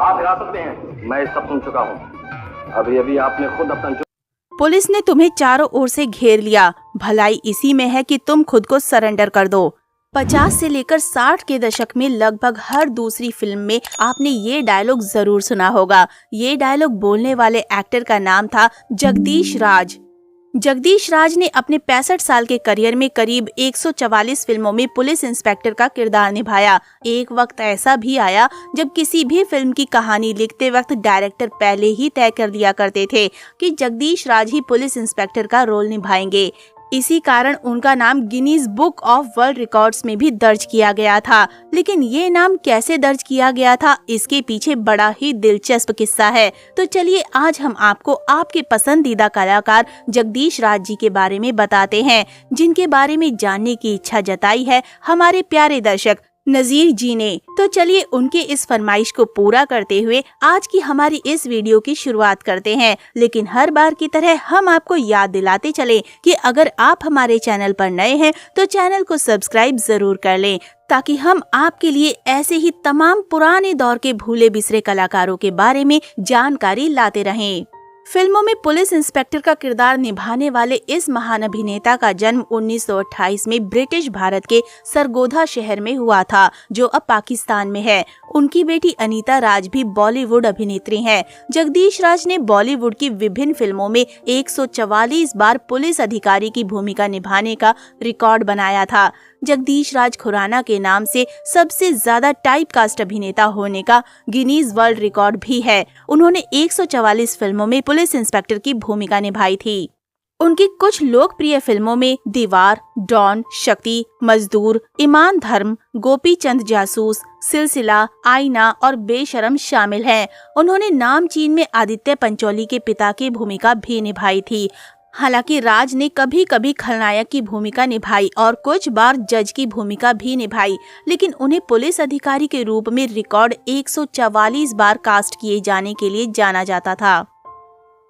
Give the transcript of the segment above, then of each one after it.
आप हिरासत में हैं। मैं सब सुन चुका हूँ। अभी अभी आपने खुद अपना पुलिस ने तुम्हें चारों ओर से घेर लिया। भलाई इसी में है कि तुम खुद को सरेंडर कर दो। 50 से लेकर 60 के दशक में लगभग हर दूसरी फिल्म में आपने ये डायलॉग जरूर सुना होगा। ये डायलॉग बोलने वाले एक्टर का नाम था जगदीश राज। जगदीश राज ने अपने 65 साल के करियर में करीब 144 फिल्मों में पुलिस इंस्पेक्टर का किरदार निभाया। एक वक्त ऐसा भी आया जब किसी भी फिल्म की कहानी लिखते वक्त डायरेक्टर पहले ही तय कर दिया करते थे कि जगदीश राज ही पुलिस इंस्पेक्टर का रोल निभाएंगे। इसी कारण उनका नाम Guinness book of world records में भी दर्ज किया गया था। लेकिन ये नाम कैसे दर्ज किया गया था, इसके पीछे बड़ा ही दिलचस्प किस्सा है। तो चलिए आज हम आपको आपके पसंदीदा कलाकार जगदीश राज जी के बारे में बताते हैं, जिनके बारे में जानने की इच्छा जताई है हमारे प्यारे दर्शक नजीर जी ने। तो चलिए उनके इस फरमाइश को पूरा करते हुए आज की हमारी इस वीडियो की शुरुआत करते हैं। लेकिन हर बार की तरह हम आपको याद दिलाते चले कि अगर आप हमारे चैनल पर नए हैं तो चैनल को सब्सक्राइब जरूर कर लें, ताकि हम आपके लिए ऐसे ही तमाम पुराने दौर के भूले बिसरे कलाकारों के बारे में जानकारी लाते रहें। फिल्मों में पुलिस इंस्पेक्टर का किरदार निभाने वाले इस महान अभिनेता का जन्म 1928 में ब्रिटिश भारत के सरगोधा शहर में हुआ था, जो अब पाकिस्तान में है। उनकी बेटी अनीता राज भी बॉलीवुड अभिनेत्री हैं। जगदीश राज ने बॉलीवुड की विभिन्न फिल्मों में 144 बार पुलिस अधिकारी की भूमिका निभाने का रिकॉर्ड बनाया था। जगदीश राज खुराना के नाम से सबसे ज्यादा टाइपकास्ट अभिनेता होने का गिनीज वर्ल्ड रिकॉर्ड भी है। उन्होंने 144 फिल्मों में पुलिस इंस्पेक्टर की भूमिका निभाई थी। उनकी कुछ लोकप्रिय फिल्मों में दीवार, डॉन, शक्ति, मजदूर, ईमान धर्म, गोपी चंद जासूस, सिलसिला, आईना और बेशरम शामिल हैं। उन्होंने नामचीन में आदित्य पंचोली के पिता की भूमिका भी निभाई थी। हालांकि राज ने कभी कभी खलनायक की भूमिका निभाई और कुछ बार जज की भूमिका भी निभाई, लेकिन उन्हें पुलिस अधिकारी के रूप में रिकॉर्ड 144 बार कास्ट किए जाने के लिए जाना जाता था।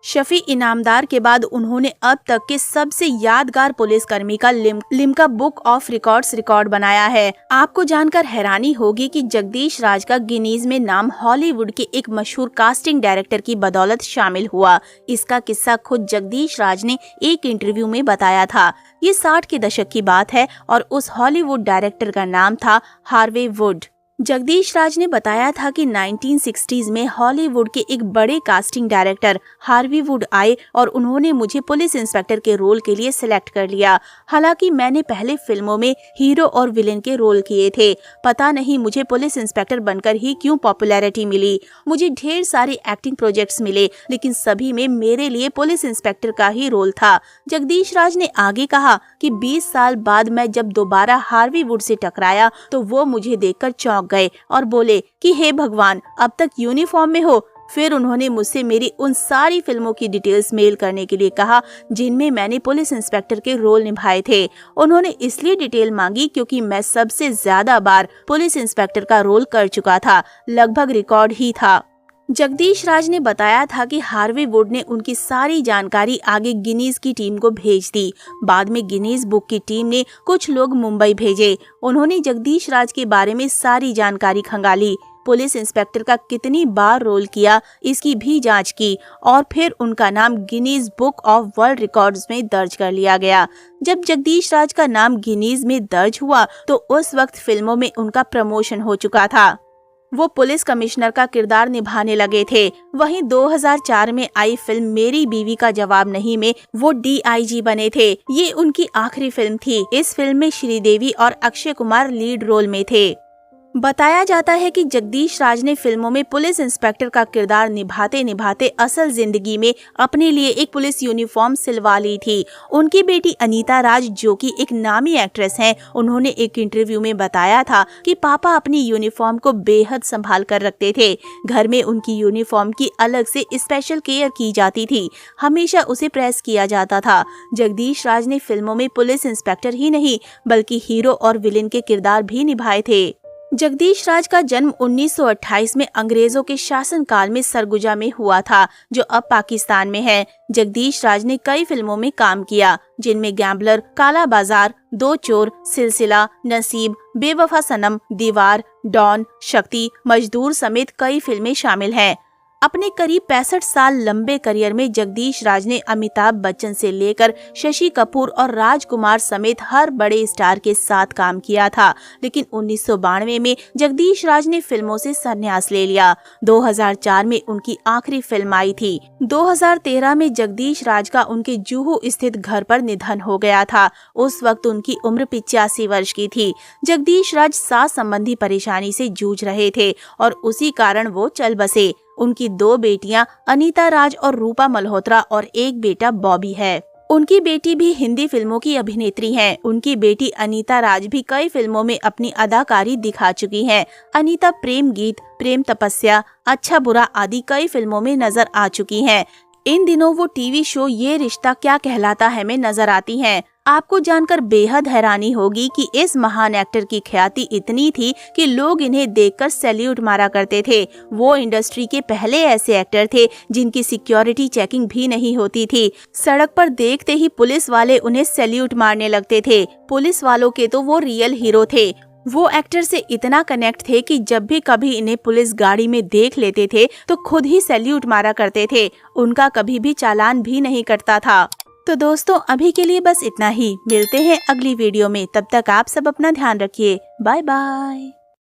शफी इनामदार के बाद उन्होंने अब तक के सबसे यादगार पुलिसकर्मी का Limca book of records record बनाया है। आपको जानकर हैरानी होगी कि जगदीश राज का गिनीज में नाम हॉलीवुड के एक मशहूर कास्टिंग डायरेक्टर की बदौलत शामिल हुआ। इसका किस्सा खुद जगदीश राज ने एक इंटरव्यू में बताया था। ये 60 के दशक की बात है और उस हॉलीवुड डायरेक्टर का नाम था हार्वे वुड। जगदीश राज ने बताया था कि 1960s में हॉलीवुड के एक बड़े कास्टिंग डायरेक्टर हार्वी वुड आए और उन्होंने मुझे पुलिस इंस्पेक्टर के रोल के लिए सिलेक्ट कर लिया। हालांकि मैंने पहले फिल्मों में हीरो और विलेन के रोल किए थे। पता नहीं मुझे पुलिस इंस्पेक्टर बनकर ही क्यों पॉपुलैरिटी मिली। मुझे ढेर सारे एक्टिंग प्रोजेक्ट्स मिले, लेकिन सभी में मेरे लिए पुलिस इंस्पेक्टर का ही रोल था। जगदीश राज ने आगे कहा कि 20 साल बाद मैं जब दोबारा हार्वी वुड से टकराया तो वो मुझे देखकर चौंक गए और बोले कि हे भगवान, अब तक यूनिफॉर्म में हो। फिर उन्होंने मुझसे मेरी उन सारी फिल्मों की डिटेल्स मेल करने के लिए कहा जिनमें मैंने पुलिस इंस्पेक्टर के रोल निभाए थे। उन्होंने इसलिए डिटेल मांगी क्योंकि मैं सबसे ज्यादा बार पुलिस इंस्पेक्टर का रोल कर चुका था, लगभग रिकॉर्ड ही था। जगदीश राज ने बताया था कि हार्वे वुड ने उनकी सारी जानकारी आगे गिनीज की टीम को भेज दी। बाद में गिनीज बुक की टीम ने कुछ लोग मुंबई भेजे। उन्होंने जगदीश राज के बारे में सारी जानकारी खंगाली, पुलिस इंस्पेक्टर का कितनी बार रोल किया इसकी भी जांच की और फिर उनका नाम Guinness book of world records में दर्ज कर लिया गया। जब जगदीश राज का नाम गिनीज में दर्ज हुआ तो उस वक्त फिल्मों में उनका प्रमोशन हो चुका था। वो पुलिस कमिश्नर का किरदार निभाने लगे थे। वहीं 2004 में आई फिल्म मेरी बीवी का जवाब नहीं में वो DIG बने थे। ये उनकी आखिरी फिल्म थी। इस फिल्म में श्रीदेवी और अक्षय कुमार लीड रोल में थे। बताया जाता है कि जगदीश राज ने फिल्मों में पुलिस इंस्पेक्टर का किरदार निभाते निभाते असल जिंदगी में अपने लिए एक पुलिस यूनिफॉर्म सिलवा ली थी। उनकी बेटी अनीता राज, जो कि एक नामी एक्ट्रेस हैं, उन्होंने एक इंटरव्यू में बताया था कि पापा अपनी यूनिफॉर्म को बेहद संभाल कर रखते थे। घर में उनकी यूनिफॉर्म की अलग से स्पेशल केयर की जाती थी, हमेशा उसे प्रेस किया जाता था। जगदीश राज ने फिल्मों में पुलिस इंस्पेक्टर ही नहीं बल्कि हीरो और विलेन के किरदार भी निभाए थे। जगदीश राज का जन्म 1928 में अंग्रेजों के शासनकाल में सरगुजा में हुआ था, जो अब पाकिस्तान में है। जगदीश राज ने कई फिल्मों में काम किया, जिनमें गैम्बलर, काला बाजार, दो चोर, सिलसिला, नसीब, बेवफा सनम, दीवार, डॉन, शक्ति, मजदूर समेत कई फिल्में शामिल हैं। अपने करीब 65 साल लंबे करियर में जगदीश राज ने अमिताभ बच्चन से लेकर शशि कपूर और राजकुमार समेत हर बड़े स्टार के साथ काम किया था, लेकिन 1992 में जगदीश राज ने फिल्मों से संन्यास ले लिया। 2004 में उनकी आखिरी फिल्म आई थी। 2013 में जगदीश राज का उनके जुहू स्थित घर पर निधन हो गया था। उस वक्त उनकी उम्र 85 वर्ष की थी। जगदीश राज सांस संबंधी परेशानी से जूझ रहे थे और उसी कारण वो चल बसे। उनकी 2 बेटियां अनीता राज और रूपा मल्होत्रा और एक बेटा बॉबी है। उनकी बेटी भी हिंदी फिल्मों की अभिनेत्री हैं। उनकी बेटी अनीता राज भी कई फिल्मों में अपनी अदाकारी दिखा चुकी हैं। अनीता प्रेम गीत, प्रेम तपस्या, अच्छा बुरा आदि कई फिल्मों में नजर आ चुकी हैं। इन दिनों वो टीवी शो ये रिश्ता क्या कहलाता है में नजर आती हैं। आपको जानकर बेहद हैरानी होगी कि इस महान एक्टर की ख्याति इतनी थी कि लोग इन्हें देखकर सैल्यूट मारा करते थे। वो इंडस्ट्री के पहले ऐसे एक्टर थे जिनकी सिक्योरिटी चेकिंग भी नहीं होती थी। सड़क पर देखते ही पुलिस वाले उन्हें सैल्यूट मारने लगते थे। पुलिस वालों के तो वो रियल हीरो थे। वो एक्टर से इतना कनेक्ट थे कि जब भी कभी इन्हें पुलिस गाड़ी में देख लेते थे तो खुद ही सैल्यूट मारा करते थे। उनका कभी भी चालान भी नहीं कटता था। तो दोस्तों, अभी के लिए बस इतना ही। मिलते हैं अगली वीडियो में। तब तक आप सब अपना ध्यान रखिए। Bye bye.